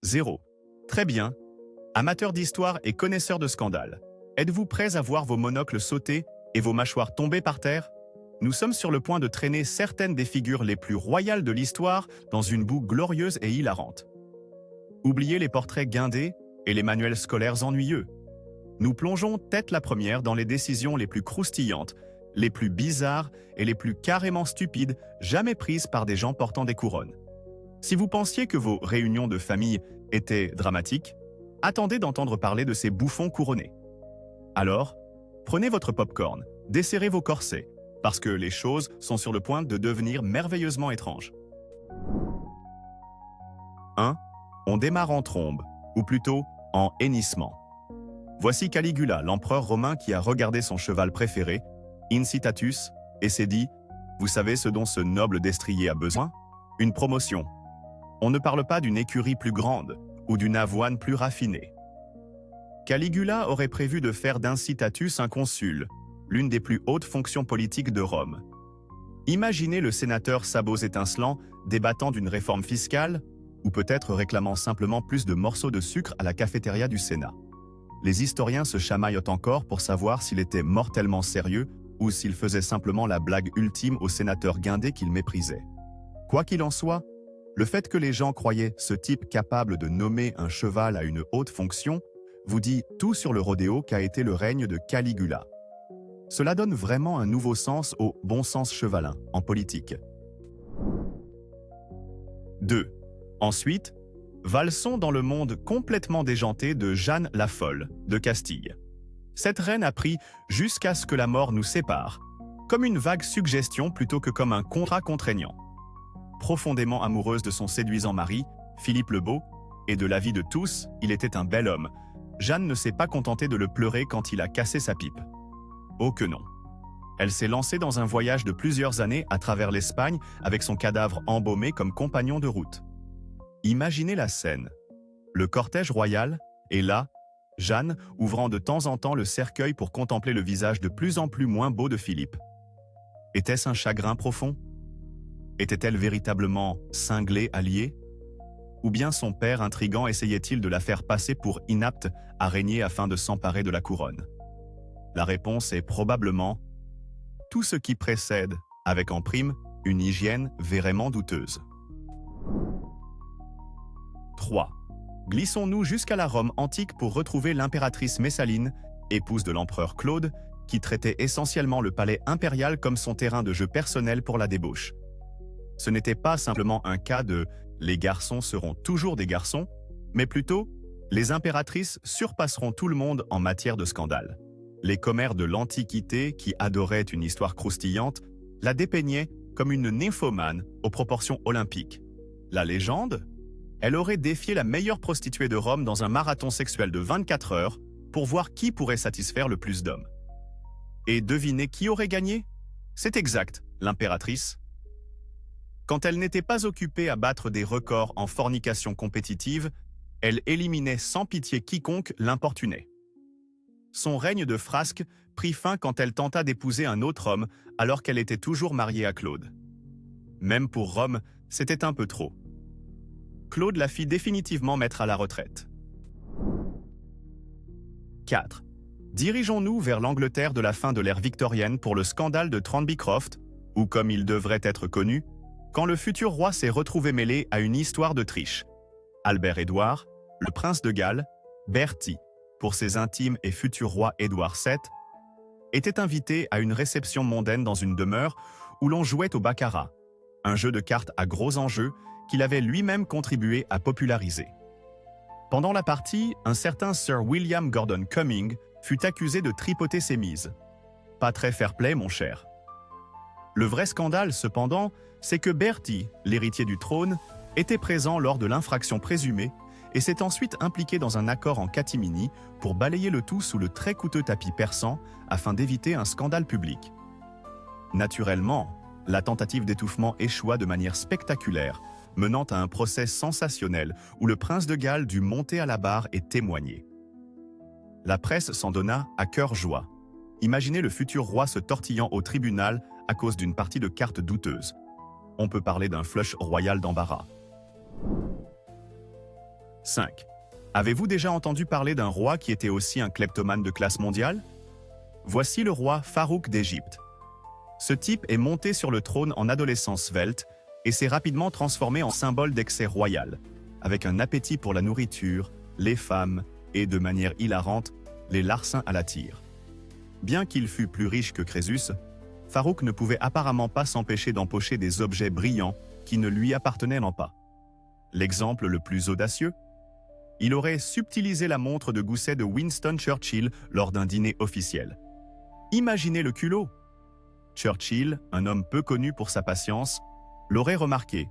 0. Très bien. Amateurs d'histoire et connaisseurs de scandales, êtes-vous prêts à voir vos monocles sauter et vos mâchoires tomber par terre? Nous sommes sur le point de traîner certaines des figures les plus royales de l'histoire dans une boue glorieuse et hilarante. Oubliez les portraits guindés et les manuels scolaires ennuyeux. Nous plongeons tête la première dans les décisions les plus croustillantes, les plus bizarres et les plus carrément stupides jamais prises par des gens portant des couronnes. Si vous pensiez que vos réunions de famille étaient dramatiques, attendez d'entendre parler de ces bouffons couronnés. Alors, prenez votre popcorn, desserrez vos corsets, parce que les choses sont sur le point de devenir merveilleusement étranges. 1. On démarre en trombe, ou plutôt en hennissement. Voici Caligula, l'empereur romain qui a regardé son cheval préféré, Incitatus, et s'est dit « Vous savez ce dont ce noble destrier a besoin? Une promotion. » On ne parle pas d'une écurie plus grande ou d'une avoine plus raffinée. Caligula aurait prévu de faire d'Incitatus un consul, l'une des plus hautes fonctions politiques de Rome. Imaginez le sénateur sabots étincelants débattant d'une réforme fiscale, ou peut-être réclamant simplement plus de morceaux de sucre à la cafétéria du Sénat. Les historiens se chamaillent encore pour savoir s'il était mortellement sérieux ou s'il faisait simplement la blague ultime au sénateur guindé qu'il méprisait. Quoi qu'il en soit, le fait que les gens croyaient ce type capable de nommer un cheval à une haute fonction vous dit tout sur le rodéo qu'a été le règne de Caligula. Cela donne vraiment un nouveau sens au bon sens chevalin en politique. 2. Ensuite, valsons dans le monde complètement déjanté de Jeanne la Folle de Castille. Cette reine a pris jusqu'à ce que la mort nous sépare, comme une vague suggestion plutôt que comme un contrat contraignant. Profondément amoureuse de son séduisant mari, Philippe le Beau, et de l'avis de tous, il était un bel homme, Jeanne ne s'est pas contentée de le pleurer quand il a cassé sa pipe. Oh que non. Elle s'est lancée dans un voyage de plusieurs années à travers l'Espagne avec son cadavre embaumé comme compagnon de route. Imaginez la scène. Le cortège royal est là, Jeanne ouvrant de temps en temps le cercueil pour contempler le visage de plus en plus moins beau de Philippe. Était-ce un chagrin profond? Était-elle véritablement cinglée alliée? Ou bien son père intrigant essayait-il de la faire passer pour inapte à régner afin de s'emparer de la couronne? La réponse est probablement tout ce qui précède, avec en prime une hygiène vraiment douteuse. 3. Glissons-nous jusqu'à la Rome antique pour retrouver l'impératrice Messaline, épouse de l'empereur Claude, qui traitait essentiellement le palais impérial comme son terrain de jeu personnel pour la débauche. Ce n'était pas simplement un cas de « les garçons seront toujours des garçons », mais plutôt « les impératrices surpasseront tout le monde en matière de scandale ». Les commères de l'Antiquité, qui adoraient une histoire croustillante, la dépeignaient comme une nymphomane aux proportions olympiques. La légende? Elle aurait défié la meilleure prostituée de Rome dans un marathon sexuel de 24 heures pour voir qui pourrait satisfaire le plus d'hommes. Et devinez qui aurait gagné? C'est exact, l'impératrice. Quand elle n'était pas occupée à battre des records en fornication compétitive, elle éliminait sans pitié quiconque l'importunait. Son règne de frasque prit fin quand elle tenta d'épouser un autre homme alors qu'elle était toujours mariée à Claude. Même pour Rome, c'était un peu trop. Claude la fit définitivement mettre à la retraite. 4. Dirigeons-nous vers l'Angleterre de la fin de l'ère victorienne pour le scandale de Tranbycroft, ou comme il devrait être connu, quand le futur roi s'est retrouvé mêlé à une histoire de triche. Albert-Édouard, le prince de Galles, Bertie, pour ses intimes et futurs rois Édouard VII, était invité à une réception mondaine dans une demeure où l'on jouait au baccarat, un jeu de cartes à gros enjeux qu'il avait lui-même contribué à populariser. Pendant la partie, un certain Sir William Gordon Cumming fut accusé de tripoter ses mises. Pas très fair-play, mon cher. Le vrai scandale, cependant, c'est que Bertie, l'héritier du trône, était présent lors de l'infraction présumée et s'est ensuite impliqué dans un accord en catimini pour balayer le tout sous le très coûteux tapis persan afin d'éviter un scandale public. Naturellement, la tentative d'étouffement échoua de manière spectaculaire, menant à un procès sensationnel où le prince de Galles dut monter à la barre et témoigner. La presse s'en donna à cœur joie. Imaginez le futur roi se tortillant au tribunal à cause d'une partie de cartes douteuse. On peut parler d'un flush royal d'embarras. 5. Avez-vous déjà entendu parler d'un roi qui était aussi un kleptomane de classe mondiale? Voici le roi Farouk d'Égypte. Ce type est monté sur le trône en adolescent svelte et s'est rapidement transformé en symbole d'excès royal, avec un appétit pour la nourriture, les femmes et, de manière hilarante, les larcins à la tire. Bien qu'il fût plus riche que Crésus, Farouk ne pouvait apparemment pas s'empêcher d'empocher des objets brillants qui ne lui appartenaient pas. L'exemple le plus audacieux? Il aurait subtilisé la montre de gousset de Winston Churchill lors d'un dîner officiel. Imaginez le culot! Churchill, un homme peu connu pour sa patience, l'aurait remarqué,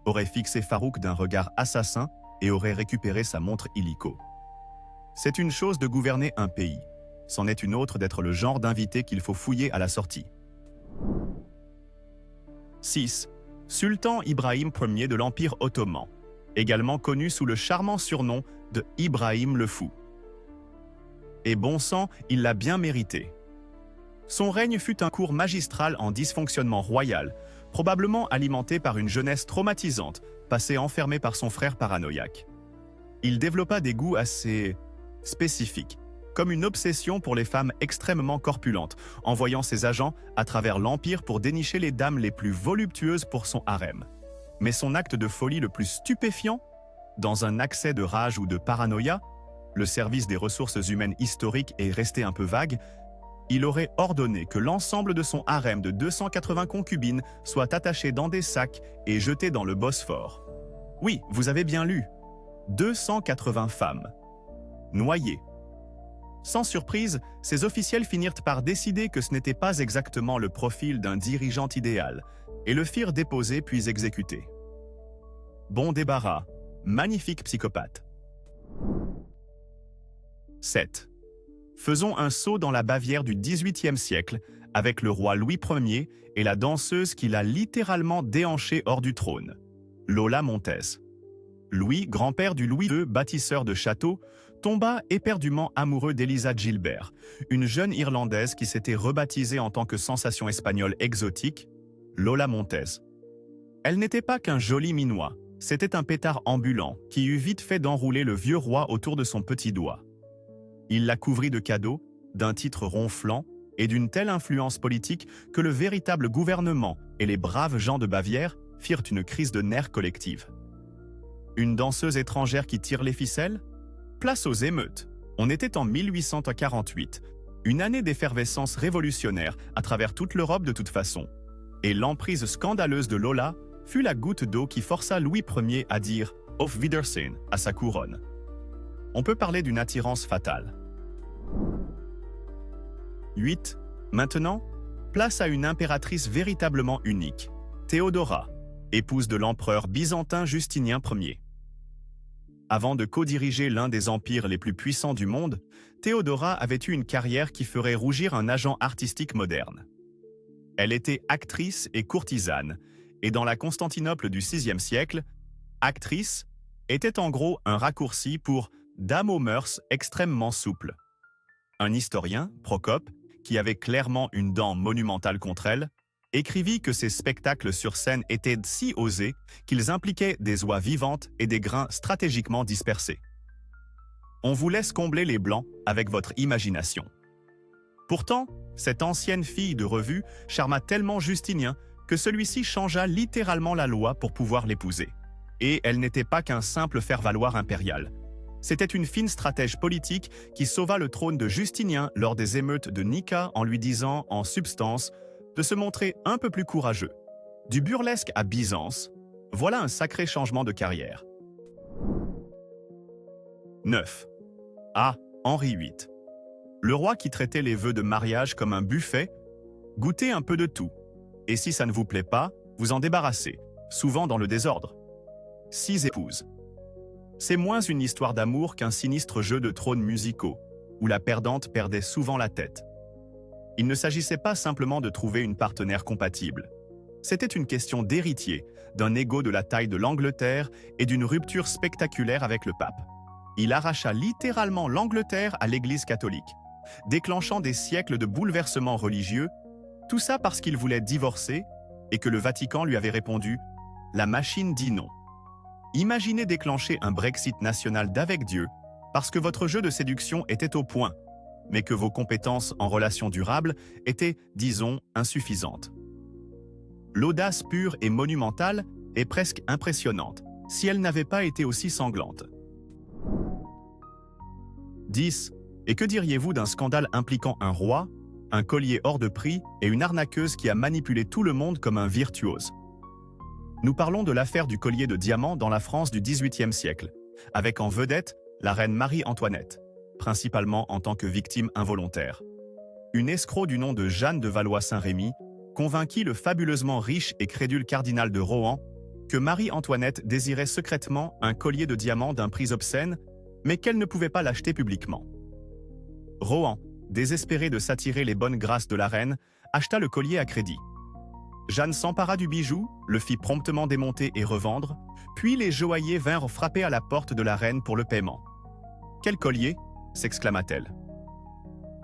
aurait fixé Farouk d'un regard assassin et aurait récupéré sa montre illico. C'est une chose de gouverner un pays, c'en est une autre d'être le genre d'invité qu'il faut fouiller à la sortie. 6. Sultan Ibrahim Ier de l'Empire ottoman, également connu sous le charmant surnom de Ibrahim le Fou. Et bon sang, il l'a bien mérité. Son règne fut un cours magistral en dysfonctionnement royal, probablement alimenté par une jeunesse traumatisante, passée enfermée par son frère paranoïaque. Il développa des goûts assez spécifiques, comme une obsession pour les femmes extrêmement corpulentes, envoyant ses agents à travers l'Empire pour dénicher les dames les plus voluptueuses pour son harem. Mais son acte de folie le plus stupéfiant, dans un accès de rage ou de paranoïa, le service des ressources humaines historiques est resté un peu vague, il aurait ordonné que l'ensemble de son harem de 280 concubines soit attaché dans des sacs et jeté dans le Bosphore. Oui, vous avez bien lu. 280 femmes. Noyées. Sans surprise, ces officiels finirent par décider que ce n'était pas exactement le profil d'un dirigeant idéal et le firent déposer puis exécuter. Bon débarras, magnifique psychopathe. 7. Faisons un saut dans la Bavière du XVIIIe siècle avec le roi Louis Ier et la danseuse qui l'a littéralement déhanché hors du trône, Lola Montez. Louis, grand-père du Louis II, bâtisseur de châteaux, tomba éperdument amoureux d'Elisa Gilbert, une jeune Irlandaise qui s'était rebaptisée en tant que sensation espagnole exotique, Lola Montez. Elle n'était pas qu'un joli minois, c'était un pétard ambulant qui eut vite fait d'enrouler le vieux roi autour de son petit doigt. Il la couvrit de cadeaux, d'un titre ronflant et d'une telle influence politique que le véritable gouvernement et les braves gens de Bavière firent une crise de nerfs collective. Une danseuse étrangère qui tire les ficelles? Place aux émeutes. On était en 1848, une année d'effervescence révolutionnaire à travers toute l'Europe de toute façon. Et l'emprise scandaleuse de Lola fut la goutte d'eau qui força Louis Ier à dire « Auf Wiedersehen » à sa couronne. On peut parler d'une attirance fatale. 8. Maintenant, place à une impératrice véritablement unique, Théodora, épouse de l'empereur byzantin Justinien Ier. Avant de co-diriger l'un des empires les plus puissants du monde, Théodora avait eu une carrière qui ferait rougir un agent artistique moderne. Elle était actrice et courtisane, et dans la Constantinople du VIe siècle, actrice était en gros un raccourci pour dame aux mœurs extrêmement souples. Un historien, Procope, qui avait clairement une dent monumentale contre elle, écrivit que ces spectacles sur scène étaient si osés qu'ils impliquaient des oies vivantes et des grains stratégiquement dispersés. On vous laisse combler les blancs avec votre imagination. Pourtant, cette ancienne fille de revue charma tellement Justinien que celui-ci changea littéralement la loi pour pouvoir l'épouser. Et elle n'était pas qu'un simple faire-valoir impérial. C'était une fine stratège politique qui sauva le trône de Justinien lors des émeutes de Nika en lui disant, en substance, de se montrer un peu plus courageux. Du burlesque à Byzance, voilà un sacré changement de carrière. 9. Ah, Henri VIII. Le roi qui traitait les vœux de mariage comme un buffet, goûtez un peu de tout. Et si ça ne vous plaît pas, vous en débarrassez, souvent dans le désordre. 6 épouses. C'est moins une histoire d'amour qu'un sinistre jeu de trônes musicaux, où la perdante perdait souvent la tête. Il ne s'agissait pas simplement de trouver une partenaire compatible. C'était une question d'héritier, d'un égo de la taille de l'Angleterre et d'une rupture spectaculaire avec le pape. Il arracha littéralement l'Angleterre à l'Église catholique, déclenchant des siècles de bouleversements religieux, tout ça parce qu'il voulait divorcer et que le Vatican lui avait répondu « La machine dit non ». Imaginez déclencher un Brexit national d'avec Dieu parce que votre jeu de séduction était au point, mais que vos compétences en relations durables étaient, disons, insuffisantes. L'audace pure et monumentale est presque impressionnante, si elle n'avait pas été aussi sanglante. 10. Et que diriez-vous d'un scandale impliquant un roi, un collier hors de prix et une arnaqueuse qui a manipulé tout le monde comme un virtuose? Nous parlons de l'affaire du collier de diamants dans la France du XVIIIe siècle, avec en vedette la reine Marie-Antoinette, principalement en tant que victime involontaire. Une escroc du nom de Jeanne de Valois-Saint-Rémy convainquit le fabuleusement riche et crédule cardinal de Rohan que Marie-Antoinette désirait secrètement un collier de diamants d'un prix obscène, mais qu'elle ne pouvait pas l'acheter publiquement. Rohan, désespéré de s'attirer les bonnes grâces de la reine, acheta le collier à crédit. Jeanne s'empara du bijou, le fit promptement démonter et revendre, puis les joailliers vinrent frapper à la porte de la reine pour le paiement. « Quel collier » s'exclama-t-elle.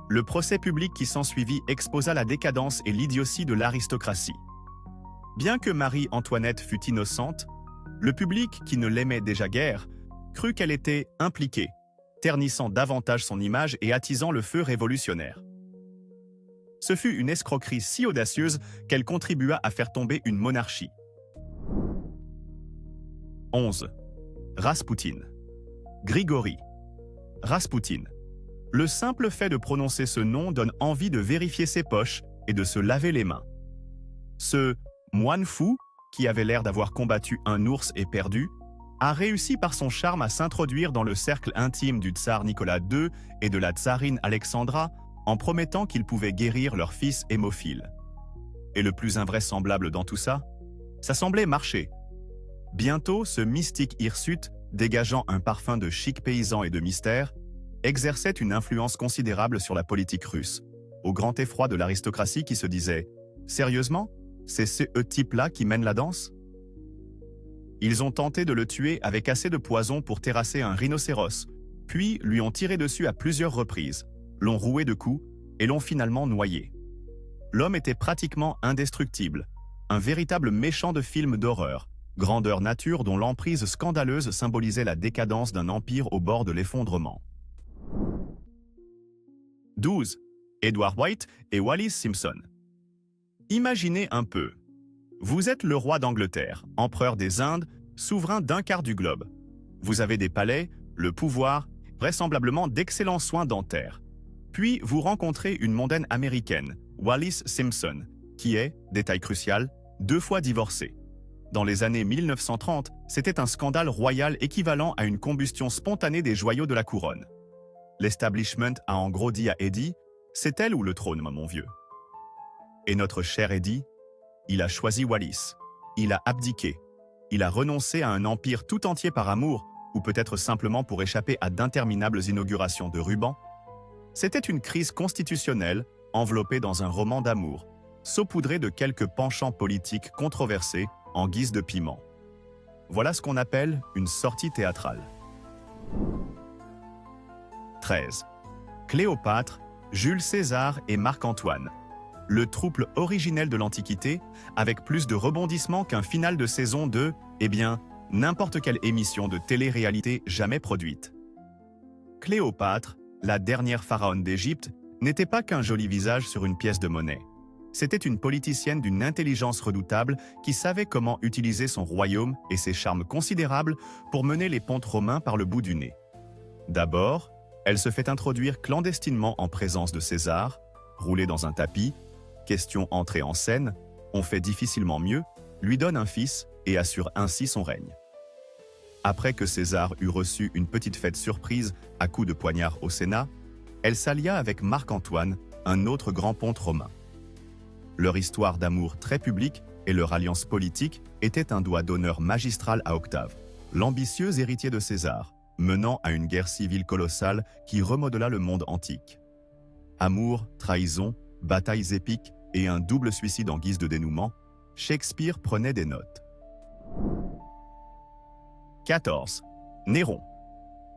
Le procès public qui s'ensuivit exposa la décadence et l'idiotie de l'aristocratie. Bien que Marie-Antoinette fût innocente, le public, qui ne l'aimait déjà guère, crut qu'elle était impliquée, ternissant davantage son image et attisant le feu révolutionnaire. Ce fut une escroquerie si audacieuse qu'elle contribua à faire tomber une monarchie. 11. Rasputin. Grigori. Rasputin. Le simple fait de prononcer ce nom donne envie de vérifier ses poches et de se laver les mains. Ce moine fou, qui avait l'air d'avoir combattu un ours et perdu, a réussi par son charme à s'introduire dans le cercle intime du tsar Nicolas II et de la tsarine Alexandra en promettant qu'il pouvait guérir leur fils hémophile. Et le plus invraisemblable dans tout ça, ça semblait marcher. Bientôt, ce mystique hirsute, dégageant un parfum de chic paysan et de mystère, exerçait une influence considérable sur la politique russe, au grand effroi de l'aristocratie qui se disait « Sérieusement, c'est ce type-là qui mène la danse ?» Ils ont tenté de le tuer avec assez de poison pour terrasser un rhinocéros, puis lui ont tiré dessus à plusieurs reprises, l'ont roué de coups et l'ont finalement noyé. L'homme était pratiquement indestructible, un véritable méchant de film d'horreur, grandeur nature dont l'emprise scandaleuse symbolisait la décadence d'un empire au bord de l'effondrement. 12. Edward White et Wallis Simpson. Imaginez un peu. Vous êtes le roi d'Angleterre, empereur des Indes, souverain d'un quart du globe. Vous avez des palais, le pouvoir, vraisemblablement d'excellents soins dentaires. Puis vous rencontrez une mondaine américaine, Wallis Simpson, qui est, détail crucial, 2 fois divorcée. Dans les années 1930, c'était un scandale royal équivalent à une combustion spontanée des joyaux de la couronne. L'establishment a en gros dit à Eddie « C'est elle ou le trône, mon vieux ?» Et notre cher Eddie, il a choisi Wallis. Il a abdiqué. Il a renoncé à un empire tout entier par amour, ou peut-être simplement pour échapper à d'interminables inaugurations de rubans. C'était une crise constitutionnelle, enveloppée dans un roman d'amour, saupoudrée de quelques penchants politiques controversés en guise de piment. Voilà ce qu'on appelle une sortie théâtrale. 13. Cléopâtre, Jules César et Marc-Antoine. Le trouble originel de l'Antiquité, avec plus de rebondissements qu'un final de saison de, n'importe quelle émission de télé-réalité jamais produite. Cléopâtre, la dernière pharaone d'Égypte, n'était pas qu'un joli visage sur une pièce de monnaie. C'était une politicienne d'une intelligence redoutable qui savait comment utiliser son royaume et ses charmes considérables pour mener les pontes romains par le bout du nez. D'abord, elle se fait introduire clandestinement en présence de César, roulée dans un tapis, question entrée en scène, on fait difficilement mieux, lui donne un fils et assure ainsi son règne. Après que César eut reçu une petite fête surprise à coups de poignard au Sénat, elle s'allia avec Marc-Antoine, un autre grand ponte romain. Leur histoire d'amour très publique et leur alliance politique était un doigt d'honneur magistral à Octave, l'ambitieux héritier de César, menant à une guerre civile colossale qui remodela le monde antique. Amour, trahison, batailles épiques et un double suicide en guise de dénouement, Shakespeare prenait des notes. 14. Néron.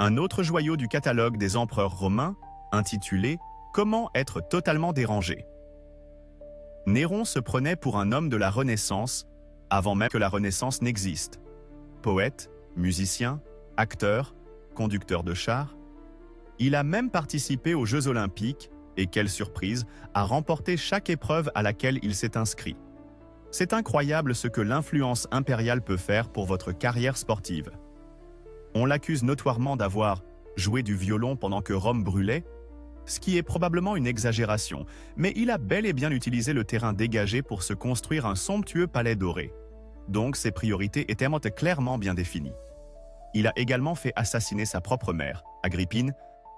Un autre joyau du catalogue des empereurs romains, intitulé « Comment être totalement dérangé ». Néron se prenait pour un homme de la Renaissance, avant même que la Renaissance n'existe. Poète, Musicien, acteur, conducteur de char. Il a même participé aux Jeux Olympiques et, quelle surprise, a remporté chaque épreuve à laquelle il s'est inscrit. C'est incroyable ce que l'influence impériale peut faire pour votre carrière sportive. On l'accuse notoirement d'avoir joué du violon pendant que Rome brûlait, ce qui est probablement une exagération, mais il a bel et bien utilisé le terrain dégagé pour se construire un somptueux palais doré. Donc ses priorités étaient clairement bien définies. Il a également fait assassiner sa propre mère, Agrippine,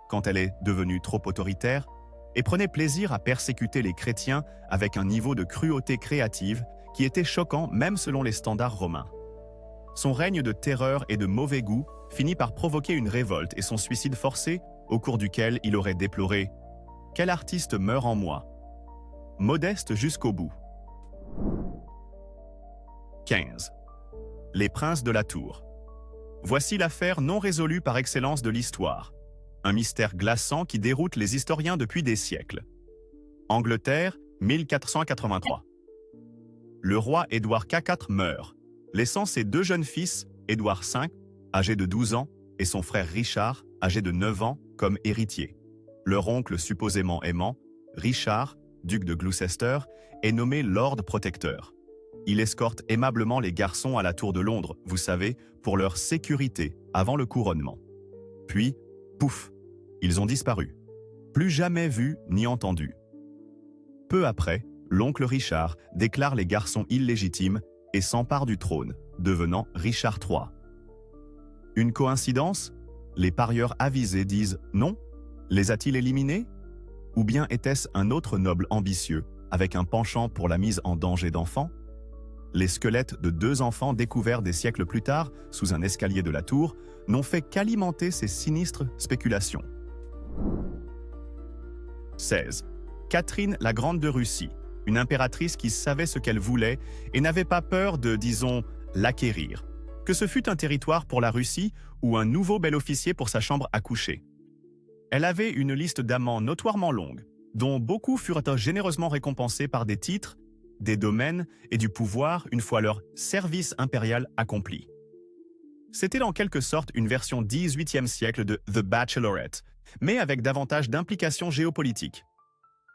quand elle est devenue trop autoritaire, et prenait plaisir à persécuter les chrétiens avec un niveau de cruauté créative qui était choquant même selon les standards romains. Son règne de terreur et de mauvais goût finit par provoquer une révolte et son suicide forcé, au cours duquel il aurait déploré « Quel artiste meurt en moi ?» Modeste jusqu'au bout. 15. Les princes de la Tour. Voici l'affaire non résolue par excellence de l'histoire. Un mystère glaçant qui déroute les historiens depuis des siècles. Angleterre, 1483. Le roi Édouard IV meurt, laissant ses deux jeunes fils, Édouard V, âgé de 12 ans, et son frère Richard, âgé de 9 ans, comme héritiers. Leur oncle supposément aimant, Richard, duc de Gloucester, est nommé Lord Protecteur. Il escorte aimablement les garçons à la Tour de Londres, vous savez, pour leur sécurité avant le couronnement. Puis, pouf, ils ont disparu. Plus jamais vus ni entendus. Peu après, l'oncle Richard déclare les garçons illégitimes et s'empare du trône, devenant Richard III. Une coïncidence? Les parieurs avisés disent non? Les a-t-il éliminés? Ou bien était-ce un autre noble ambitieux, avec un penchant pour la mise en danger d'enfants? Les squelettes de 2 enfants découverts des siècles plus tard, sous un escalier de la tour, n'ont fait qu'alimenter ces sinistres spéculations. 16. Catherine la Grande de Russie, une impératrice qui savait ce qu'elle voulait et n'avait pas peur de, disons, l'acquérir. Que ce fût un territoire pour la Russie ou un nouveau bel officier pour sa chambre à coucher. Elle avait une liste d'amants notoirement longue, dont beaucoup furent généreusement récompensés par des titres, des domaines et du pouvoir une fois leur service impérial accompli. C'était en quelque sorte une version 18e siècle de The Bachelorette, mais avec davantage d'implications géopolitiques.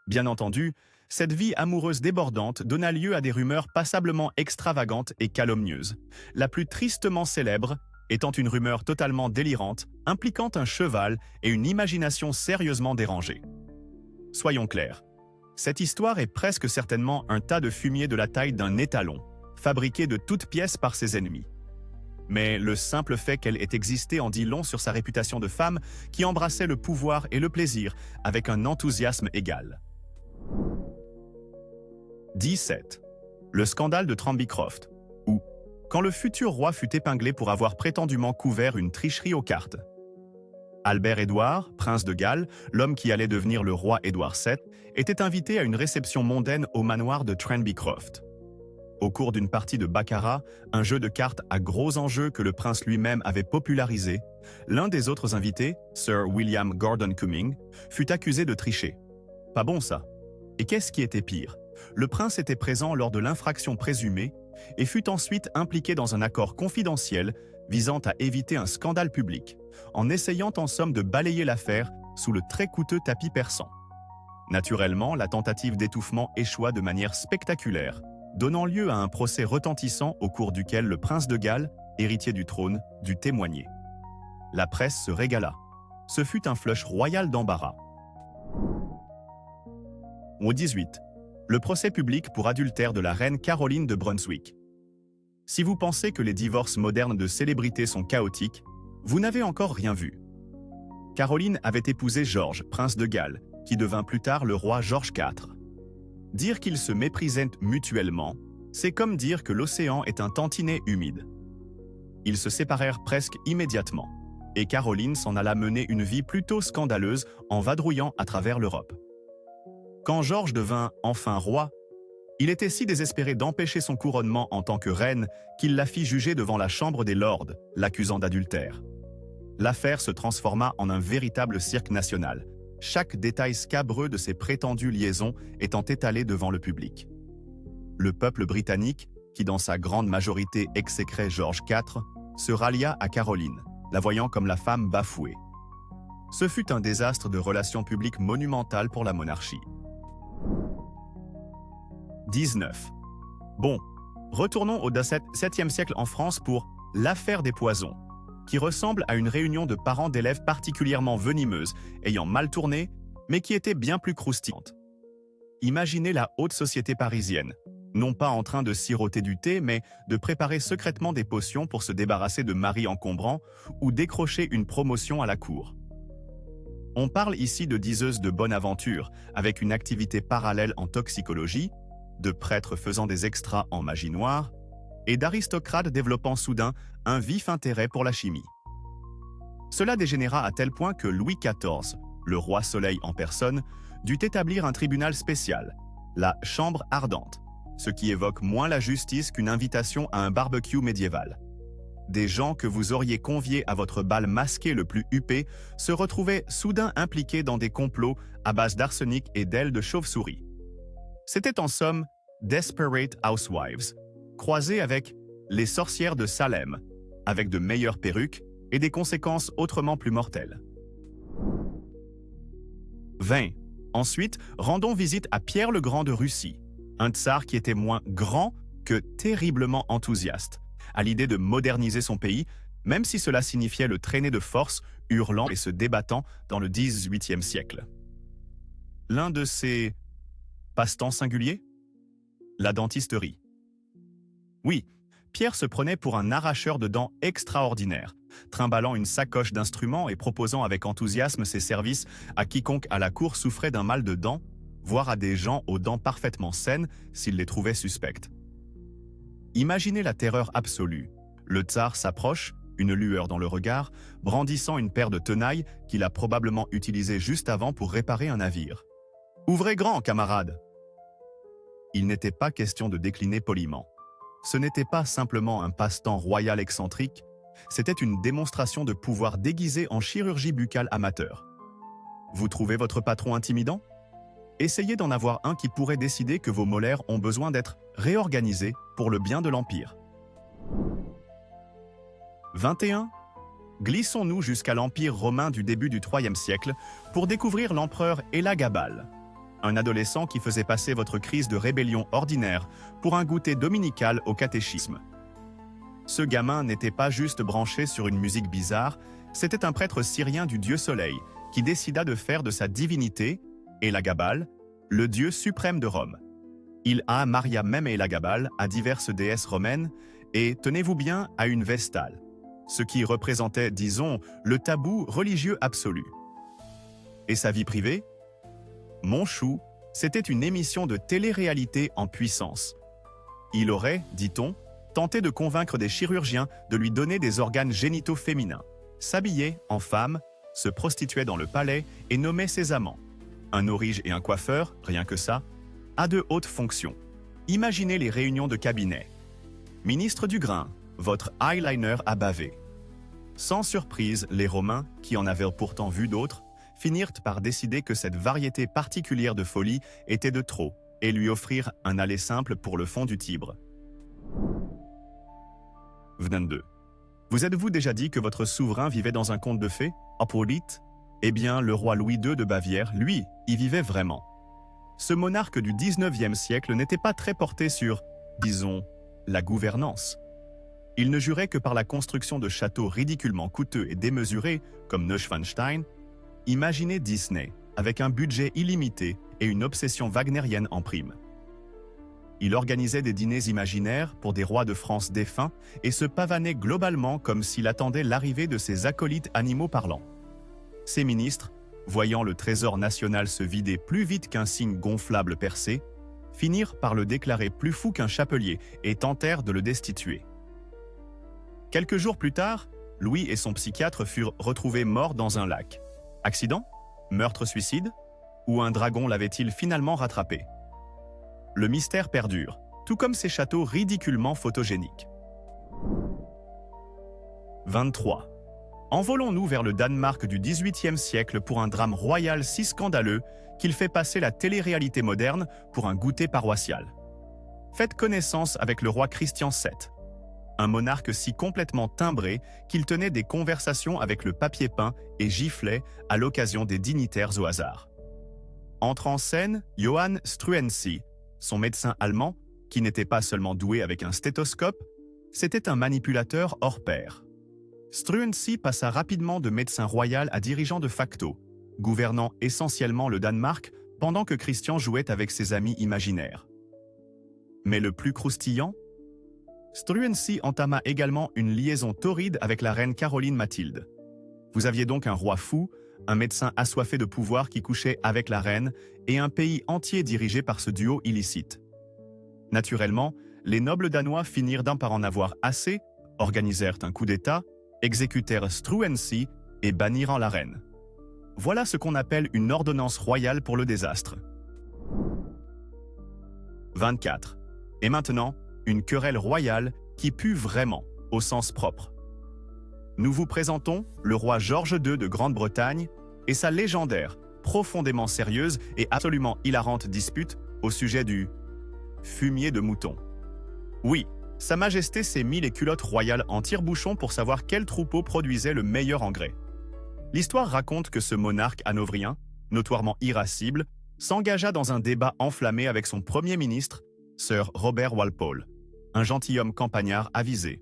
Bien entendu, cette vie amoureuse débordante donna lieu à des rumeurs passablement extravagantes et calomnieuses, la plus tristement célèbre étant une rumeur totalement délirante impliquant un cheval et une imagination sérieusement dérangée. Soyons clairs, cette histoire est presque certainement un tas de fumier de la taille d'un étalon, fabriqué de toutes pièces par ses ennemis. Mais le simple fait qu'elle ait existé en dit long sur sa réputation de femme qui embrassait le pouvoir et le plaisir avec un enthousiasme égal. 17. Le scandale de Tranbycroft, ou quand le futur roi fut épinglé pour avoir prétendument couvert une tricherie aux cartes. Albert-Édouard, prince de Galles, l'homme qui allait devenir le roi Édouard VII, était invité à une réception mondaine au manoir de Tranbycroft. Au cours d'une partie de baccarat, un jeu de cartes à gros enjeux que le prince lui-même avait popularisé, l'un des autres invités, Sir William Gordon Cumming, fut accusé de tricher. Pas bon ça. Et qu'est-ce qui était pire? Le prince était présent lors de l'infraction présumée et fut ensuite impliqué dans un accord confidentiel visant à éviter un scandale public, en essayant en somme de balayer l'affaire sous le très coûteux tapis persan. Naturellement, la tentative d'étouffement échoua de manière spectaculaire, donnant lieu à un procès retentissant au cours duquel le prince de Galles, héritier du trône, dut témoigner. La presse se régala. Ce fut un flush royal d'embarras. Au 18. Le procès public pour adultère de la reine Caroline de Brunswick. Si vous pensez que les divorces modernes de célébrités sont chaotiques, vous n'avez encore rien vu. Caroline avait épousé Georges, prince de Galles, qui devint plus tard le roi Georges IV. Dire qu'ils se méprisaient mutuellement, c'est comme dire que l'océan est un tantinet humide. Ils se séparèrent presque immédiatement, et Caroline s'en alla mener une vie plutôt scandaleuse en vadrouillant à travers l'Europe. Quand Georges devint enfin roi, il était si désespéré d'empêcher son couronnement en tant que reine qu'il la fit juger devant la Chambre des Lords, l'accusant d'adultère. L'affaire se transforma en un véritable cirque national, chaque détail scabreux de ces prétendues liaisons étant étalé devant le public. Le peuple britannique, qui dans sa grande majorité exécrait Georges IV, se rallia à Caroline, la voyant comme la femme bafouée. Ce fut un désastre de relations publiques monumental pour la monarchie. 19. Bon, retournons au XVIIe siècle en France pour l'affaire des poisons, qui ressemble à une réunion de parents d'élèves particulièrement venimeuse, ayant mal tourné, mais qui était bien plus croustillante. Imaginez la haute société parisienne, non pas en train de siroter du thé, mais de préparer secrètement des potions pour se débarrasser de maris encombrants ou décrocher une promotion à la cour. On parle ici de diseuses de bonne aventure, avec une activité parallèle en toxicologie, de prêtres faisant des extras en magie noire, et d'aristocrates développant soudain un vif intérêt pour la chimie. Cela dégénéra à tel point que Louis XIV, le roi Soleil en personne, dut établir un tribunal spécial, la Chambre ardente, ce qui évoque moins la justice qu'une invitation à un barbecue médiéval. Des gens que vous auriez conviés à votre bal masqué le plus huppé se retrouvaient soudain impliqués dans des complots à base d'arsenic et d'ailes de chauve-souris. C'était en somme Desperate Housewives, croisés avec les sorcières de Salem, avec de meilleures perruques et des conséquences autrement plus mortelles. 20. Ensuite, rendons visite à Pierre le Grand de Russie, un tsar qui était moins grand que terriblement enthousiaste, à l'idée de moderniser son pays, même si cela signifiait le traîner de force, hurlant et se débattant dans le XVIIIe siècle. L'un de ses passe-temps singuliers? La dentisterie. Oui, Pierre se prenait pour un arracheur de dents extraordinaire, trimballant une sacoche d'instruments et proposant avec enthousiasme ses services à quiconque à la cour souffrait d'un mal de dents, voire à des gens aux dents parfaitement saines s'ils les trouvaient suspectes. Imaginez la terreur absolue. Le tsar s'approche, une lueur dans le regard, brandissant une paire de tenailles qu'il a probablement utilisées juste avant pour réparer un navire. « Ouvrez grand, camarades !» Il n'était pas question de décliner poliment. Ce n'était pas simplement un passe-temps royal excentrique, c'était une démonstration de pouvoir déguisé en chirurgie buccale amateur. Vous trouvez votre patron intimidant? Essayez d'en avoir un qui pourrait décider que vos molaires ont besoin d'être réorganisés pour le bien de l'Empire. 21. Glissons-nous jusqu'à l'Empire romain du début du IIIe siècle pour découvrir l'empereur Élagabal, un adolescent qui faisait passer votre crise de rébellion ordinaire pour un goûter dominical au catéchisme. Ce gamin n'était pas juste branché sur une musique bizarre, c'était un prêtre syrien du dieu Soleil qui décida de faire de sa divinité, Élagabal, le dieu suprême de Rome. Il a marié même Élagabal à diverses déesses romaines et, tenez-vous bien, à une Vestale, ce qui représentait, disons, le tabou religieux absolu. Et sa vie privée? Mon chou, c'était une émission de télé-réalité en puissance. Il aurait, dit-on, tenté de convaincre des chirurgiens de lui donner des organes génitaux féminins, s'habillait en femme, se prostituait dans le palais et nommait ses amants. Un aurige et un coiffeur, rien que ça, à de hautes fonctions. Imaginez les réunions de cabinet. Ministre du grain, votre eyeliner a bavé. Sans surprise, les Romains, qui en avaient pourtant vu d'autres, finirent par décider que cette variété particulière de folie était de trop et lui offrirent un aller simple pour le fond du Tibre. 22. Vous êtes-vous déjà dit que votre souverain vivait dans un conte de fées, Apollite? Eh bien, le roi Louis II de Bavière, lui, y vivait vraiment. Ce monarque du XIXe siècle n'était pas très porté sur, disons, la gouvernance. Il ne jurait que par la construction de châteaux ridiculement coûteux et démesurés, comme Neuschwanstein. Imaginez Disney, avec un budget illimité et une obsession wagnérienne en prime. Il organisait des dîners imaginaires pour des rois de France défunts et se pavanait globalement comme s'il attendait l'arrivée de ses acolytes animaux parlants. Ses ministres, voyant le trésor national se vider plus vite qu'un cygne gonflable percé, finirent par le déclarer plus fou qu'un chapelier et tentèrent de le destituer. Quelques jours plus tard, Louis et son psychiatre furent retrouvés morts dans un lac. Accident? Meurtre-suicide? Ou un dragon l'avait-il finalement rattrapé? Le mystère perdure, tout comme ces châteaux ridiculement photogéniques. 23. Envolons-nous vers le Danemark du XVIIIe siècle pour un drame royal si scandaleux qu'il fait passer la télé-réalité moderne pour un goûter paroissial. Faites connaissance avec le roi Christian VII. un monarque si complètement timbré qu'il tenait des conversations avec le papier peint et giflait à l'occasion des dignitaires au hasard. Entre en scène Johann Struensee, son médecin allemand, qui n'était pas seulement doué avec un stéthoscope, c'était un manipulateur hors pair. Struensee passa rapidement de médecin royal à dirigeant de facto, gouvernant essentiellement le Danemark pendant que Christian jouait avec ses amis imaginaires. Mais le plus croustillant, Struensee entama également une liaison torride avec la reine Caroline Mathilde. Vous aviez donc un roi fou, un médecin assoiffé de pouvoir qui couchait avec la reine et un pays entier dirigé par ce duo illicite. Naturellement, les nobles danois finirent d'un par en avoir assez, organisèrent un coup d'État, exécutèrent Struensee et bannirent la reine. Voilà ce qu'on appelle une ordonnance royale pour le désastre. 24. Et maintenant, une querelle royale qui pue vraiment, au sens propre. Nous vous présentons le roi George II de Grande-Bretagne et sa légendaire, profondément sérieuse et absolument hilarante dispute au sujet du fumier de mouton. Oui, Sa Majesté s'est mis les culottes royales en tire-bouchon pour savoir quel troupeau produisait le meilleur engrais. L'histoire raconte que ce monarque hanovrien, notoirement irascible, s'engagea dans un débat enflammé avec son premier ministre, Sir Robert Walpole, un gentilhomme campagnard avisé.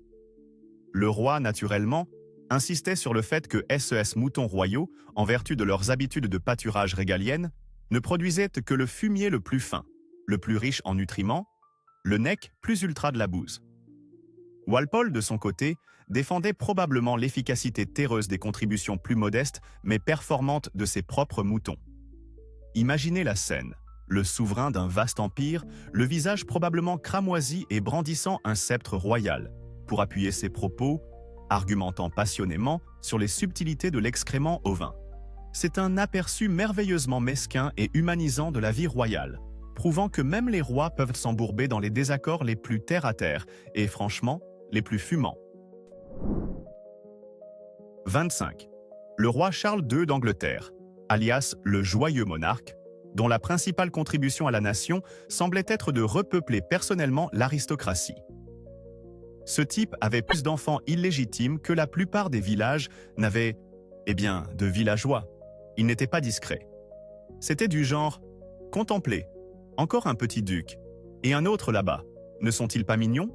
Le roi, naturellement, insistait sur le fait que SES moutons royaux, en vertu de leurs habitudes de pâturage régaliennes, ne produisaient que le fumier le plus fin, le plus riche en nutriments, le nec plus ultra de la bouse. Walpole, de son côté, défendait probablement l'efficacité terreuse des contributions plus modestes mais performantes de ses propres moutons. Imaginez la scène, le souverain d'un vaste empire, le visage probablement cramoisi et brandissant un sceptre royal, pour appuyer ses propos, argumentant passionnément sur les subtilités de l'excrément ovin. C'est un aperçu merveilleusement mesquin et humanisant de la vie royale, prouvant que même les rois peuvent s'embourber dans les désaccords les plus terre-à-terre et, franchement, les plus fumants. 25. Le roi Charles II d'Angleterre, alias le joyeux monarque, dont la principale contribution à la nation semblait être de repeupler personnellement l'aristocratie. Ce type avait plus d'enfants illégitimes que la plupart des villages n'avaient, de villageois. Il n'était pas discret. C'était du genre « Contemplez, encore un petit duc, et un autre là-bas, ne sont-ils pas mignons ?»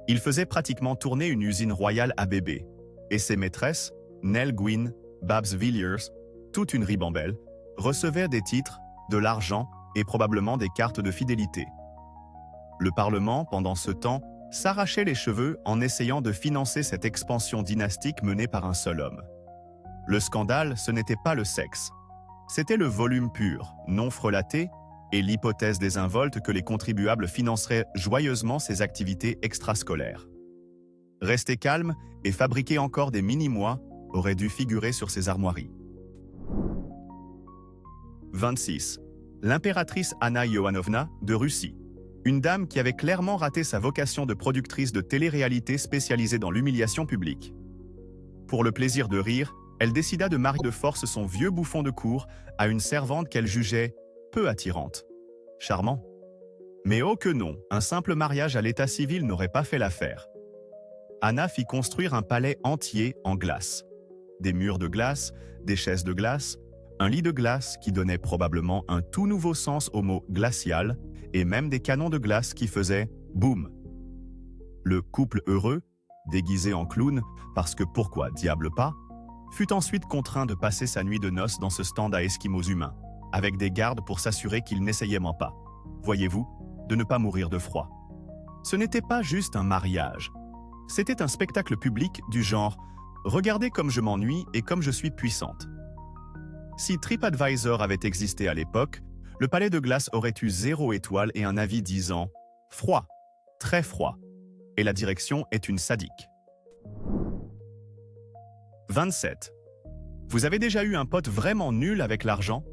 Il faisait pratiquement tourner une usine royale à bébés, et ses maîtresses, Nell Gwyn, Babs Villiers, toute une ribambelle, recevaient des titres, de l'argent et probablement des cartes de fidélité. Le Parlement, pendant ce temps, s'arrachait les cheveux en essayant de financer cette expansion dynastique menée par un seul homme. Le scandale, ce n'était pas le sexe. C'était le volume pur, non frelaté, et l'hypothèse désinvolte que les contribuables financeraient joyeusement ces activités extrascolaires. Rester calme et fabriquer encore des mini-mois aurait dû figurer sur ces armoiries. 26. L'impératrice Anna Ioannovna de Russie, une dame qui avait clairement raté sa vocation de productrice de télé-réalité spécialisée dans l'humiliation publique. Pour le plaisir de rire, elle décida de marier de force son vieux bouffon de cour à une servante qu'elle jugeait peu attirante. Charmant. Mais oh que non, un simple mariage à l'état civil n'aurait pas fait l'affaire. Anna fit construire un palais entier en glace. Des murs de glace, des chaises de glace, un lit de glace qui donnait probablement un tout nouveau sens au mot glacial, et même des canons de glace qui faisaient boum. Le couple heureux, déguisé en clown, parce que pourquoi diable pas, fut ensuite contraint de passer sa nuit de noces dans ce stand à esquimaux humains, avec des gardes pour s'assurer qu'il n'essayait pas, voyez-vous, de ne pas mourir de froid. Ce n'était pas juste un mariage, c'était un spectacle public du genre « Regardez comme je m'ennuie et comme je suis puissante ». Si TripAdvisor avait existé à l'époque, le palais de glace aurait eu 0 étoile et un avis disant « Froid, très froid », et la direction est une sadique. 27. Vous avez déjà eu un pote vraiment nul avec l'argent?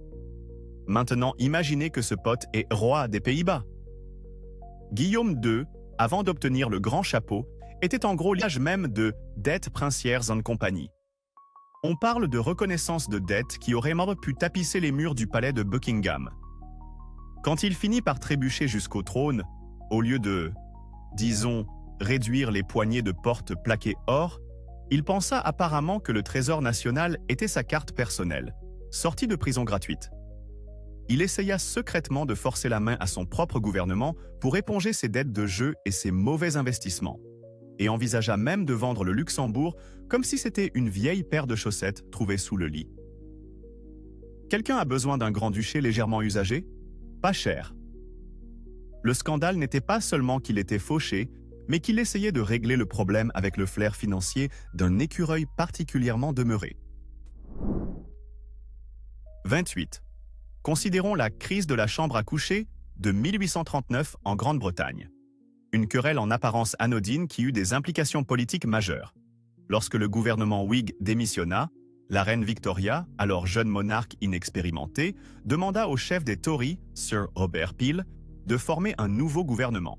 Maintenant, imaginez que ce pote est roi des Pays-Bas. Guillaume II, avant d'obtenir le grand chapeau, était en gros l'âge même de dettes princières and compagnie. On parle de reconnaissance de dettes qui aurait même pu tapisser les murs du palais de Buckingham. Quand il finit par trébucher jusqu'au trône, au lieu de, disons, réduire les poignées de porte plaquées or, il pensa apparemment que le Trésor national était sa carte personnelle, sortie de prison gratuite. Il essaya secrètement de forcer la main à son propre gouvernement pour éponger ses dettes de jeu et ses mauvais investissements, et envisagea même de vendre le Luxembourg comme si c'était une vieille paire de chaussettes trouvée sous le lit. Quelqu'un a besoin d'un grand-duché légèrement usagé? Pas cher. Le scandale n'était pas seulement qu'il était fauché, mais qu'il essayait de régler le problème avec le flair financier d'un écureuil particulièrement demeuré. 28. Considérons la crise de la chambre à coucher de 1839 en Grande-Bretagne. Une querelle en apparence anodine qui eut des implications politiques majeures. Lorsque le gouvernement Whig démissionna, la reine Victoria, alors jeune monarque inexpérimentée, demanda au chef des Tories, Sir Robert Peel, de former un nouveau gouvernement.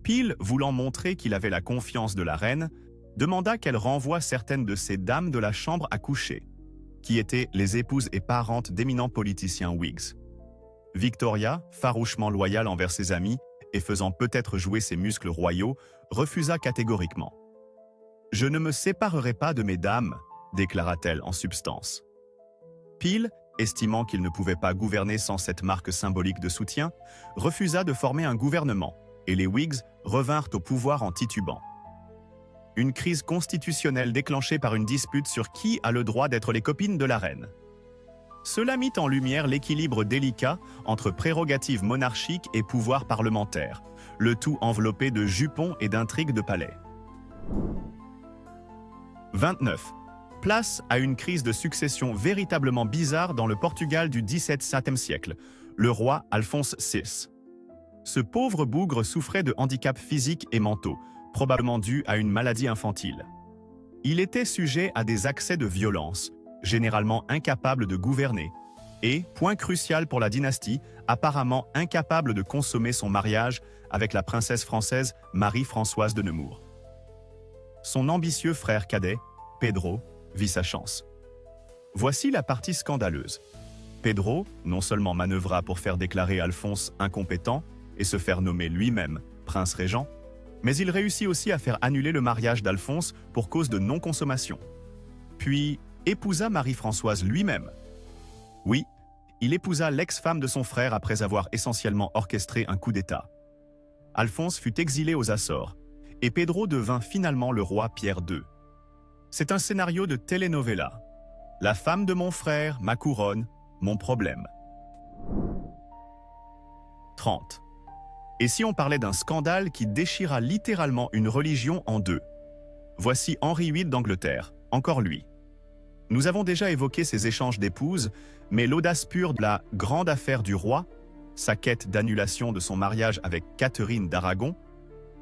Peel, voulant montrer qu'il avait la confiance de la reine, demanda qu'elle renvoie certaines de ces dames de la chambre à coucher, qui étaient les épouses et parentes d'éminents politiciens Whigs. Victoria, farouchement loyale envers ses amis et faisant peut-être jouer ses muscles royaux, refusa catégoriquement. « Je ne me séparerai pas de mes dames », déclara-t-elle en substance. Peel, estimant qu'il ne pouvait pas gouverner sans cette marque symbolique de soutien, refusa de former un gouvernement, et les Whigs revinrent au pouvoir en titubant. Une crise constitutionnelle déclenchée par une dispute sur qui a le droit d'être les copines de la reine. Cela mit en lumière l'équilibre délicat entre prérogatives monarchiques et pouvoir parlementaire, le tout enveloppé de jupons et d'intrigues de palais. 29. Place à une crise de succession véritablement bizarre dans le Portugal du XVIIe siècle, le roi Alphonse VI. Ce pauvre bougre souffrait de handicaps physiques et mentaux, probablement dus à une maladie infantile. Il était sujet à des accès de violence, généralement incapable de gouverner, et, point crucial pour la dynastie, apparemment incapable de consommer son mariage avec la princesse française Marie-Françoise de Nemours. Son ambitieux frère cadet, Pedro, vit sa chance. Voici la partie scandaleuse. Pedro non seulement manœuvra pour faire déclarer Alphonse incompétent et se faire nommer lui-même prince régent, mais il réussit aussi à faire annuler le mariage d'Alphonse pour cause de non-consommation. Puis épousa Marie-Françoise lui-même. Oui, il épousa l'ex-femme de son frère après avoir essentiellement orchestré un coup d'État. Alphonse fut exilé aux Açores, et Pedro devint finalement le roi Pierre II. C'est un scénario de telenovela. La femme de mon frère, ma couronne, mon problème. 30. Et si on parlait d'un scandale qui déchira littéralement une religion en deux? Voici Henri VIII d'Angleterre, encore lui. Nous avons déjà évoqué ses échanges d'épouses, mais l'audace pure de la grande affaire du roi, sa quête d'annulation de son mariage avec Catherine d'Aragon,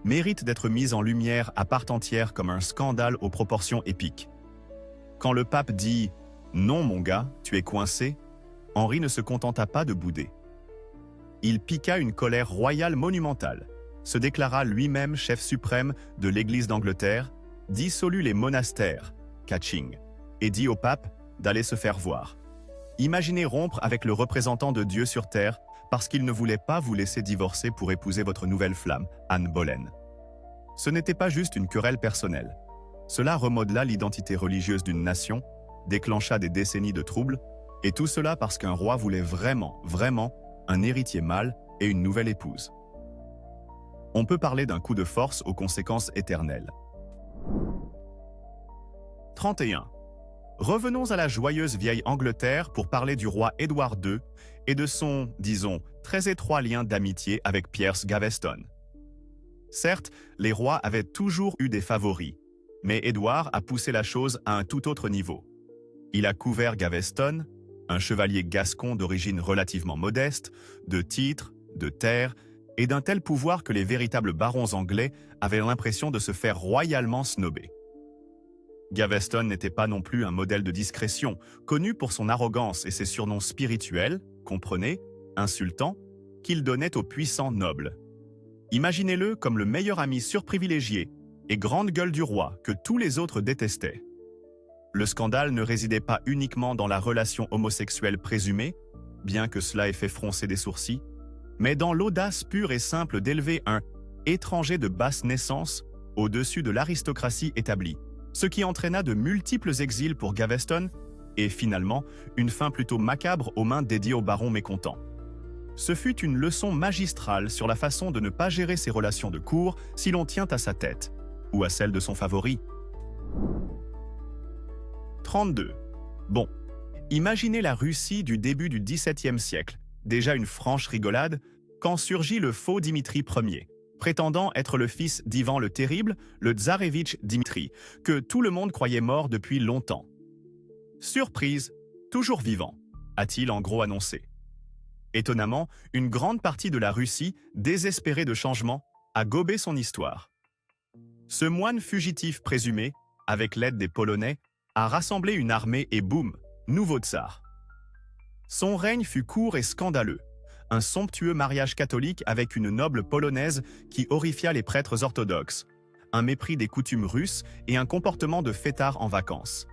mérite d'être mise en lumière à part entière comme un scandale aux proportions épiques. Quand le pape dit « Non mon gars, tu es coincé », Henri ne se contenta pas de bouder. Il piqua une colère royale monumentale, se déclara lui-même chef suprême de l'Église d'Angleterre, dissolut les monastères, catching, et dit au pape d'aller se faire voir. Imaginez rompre avec le représentant de Dieu sur terre parce qu'il ne voulait pas vous laisser divorcer pour épouser votre nouvelle flamme, Anne Boleyn. Ce n'était pas juste une querelle personnelle. Cela remodela l'identité religieuse d'une nation, déclencha des décennies de troubles, et tout cela parce qu'un roi voulait vraiment un héritier mâle et une nouvelle épouse. On peut parler d'un coup de force aux conséquences éternelles. 31. Revenons à la joyeuse vieille Angleterre pour parler du roi Édouard II et de son, disons, très étroit lien d'amitié avec Piers Gaveston. Certes, les rois avaient toujours eu des favoris, mais Édouard a poussé la chose à un tout autre niveau. Il a couvert Gaveston, un chevalier gascon d'origine relativement modeste, de titres, de terres et d'un tel pouvoir que les véritables barons anglais avaient l'impression de se faire royalement snober. Gaveston n'était pas non plus un modèle de discrétion, connu pour son arrogance et ses surnoms spirituels, comprenez, insultants, qu'il donnait aux puissants nobles. Imaginez-le comme le meilleur ami surprivilégié et grande gueule du roi que tous les autres détestaient. Le scandale ne résidait pas uniquement dans la relation homosexuelle présumée, bien que cela ait fait froncer des sourcils, mais dans l'audace pure et simple d'élever un étranger de basse naissance, au-dessus de l'aristocratie établie, ce qui entraîna de multiples exils pour Gaveston et finalement une fin plutôt macabre aux mains dédiées au baron mécontent. Ce fut une leçon magistrale sur la façon de ne pas gérer ses relations de cour si l'on tient à sa tête, ou à celle de son favori. 32. Bon, imaginez la Russie du début du XVIIe siècle, déjà une franche rigolade, quand surgit le faux Dimitri Ier, prétendant être le fils d'Ivan le Terrible, le tsarevitch Dimitri, que tout le monde croyait mort depuis longtemps. Surprise, toujours vivant, a-t-il en gros annoncé. Étonnamment, une grande partie de la Russie, désespérée de changement, a gobé son histoire. Ce moine fugitif présumé, avec l'aide des Polonais, a rassemblé une armée et boum, nouveau tsar. Son règne fut court et scandaleux. Un somptueux mariage catholique avec une noble polonaise qui horrifia les prêtres orthodoxes, un mépris des coutumes russes et un comportement de fêtard en vacances.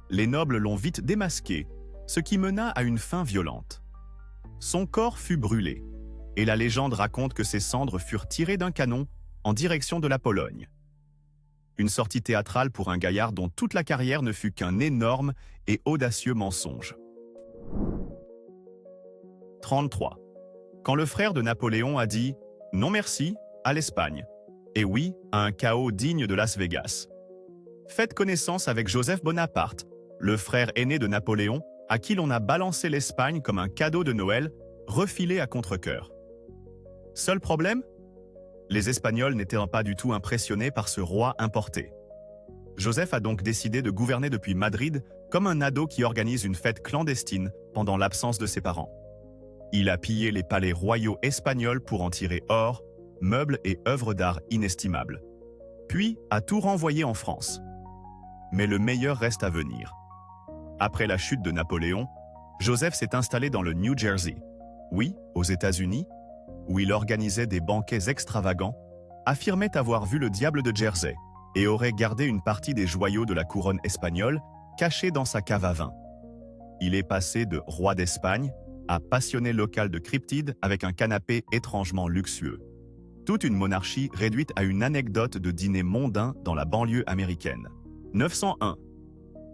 Les nobles l'ont vite démasqué, ce qui mena à une fin violente. Son corps fut brûlé, et la légende raconte que ses cendres furent tirées d'un canon en direction de la Pologne. Une sortie théâtrale pour un gaillard dont toute la carrière ne fut qu'un énorme et audacieux mensonge. 33. Quand le frère de Napoléon a dit « non merci » à l'Espagne, et oui à un chaos digne de Las Vegas. Faites connaissance avec Joseph Bonaparte, le frère aîné de Napoléon, à qui l'on a balancé l'Espagne comme un cadeau de Noël, refilé à contre-cœur. Seul problème ? Les Espagnols n'étaient pas du tout impressionnés par ce roi importé. Joseph a donc décidé de gouverner depuis Madrid comme un ado qui organise une fête clandestine pendant l'absence de ses parents. Il a pillé les palais royaux espagnols pour en tirer or, meubles et œuvres d'art inestimables. Puis a tout renvoyé en France. Mais le meilleur reste à venir. Après la chute de Napoléon, Joseph s'est installé dans le New Jersey, oui, aux États-Unis, où il organisait des banquets extravagants, affirmait avoir vu le diable de Jersey et aurait gardé une partie des joyaux de la couronne espagnole cachés dans sa cave à vin. Il est passé de roi d'Espagne à passionné local de cryptides avec un canapé étrangement luxueux. Toute une monarchie réduite à une anecdote de dîner mondain dans la banlieue américaine. 901.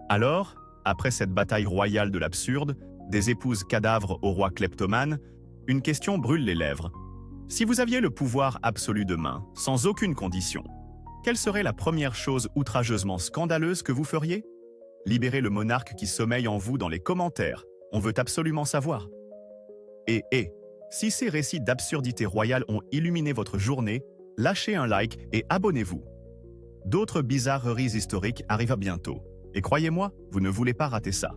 Alors, après cette bataille royale de l'absurde, des épouses cadavres au roi kleptomane, une question brûle les lèvres. Si vous aviez le pouvoir absolu demain, sans aucune condition, quelle serait la première chose outrageusement scandaleuse que vous feriez ? Libérez le monarque qui sommeille en vous dans les commentaires. On veut absolument savoir. Et si ces récits d'absurdité royale ont illuminé votre journée, lâchez un like et abonnez-vous. D'autres bizarreries historiques arrivent bientôt. Et croyez-moi, vous ne voulez pas rater ça.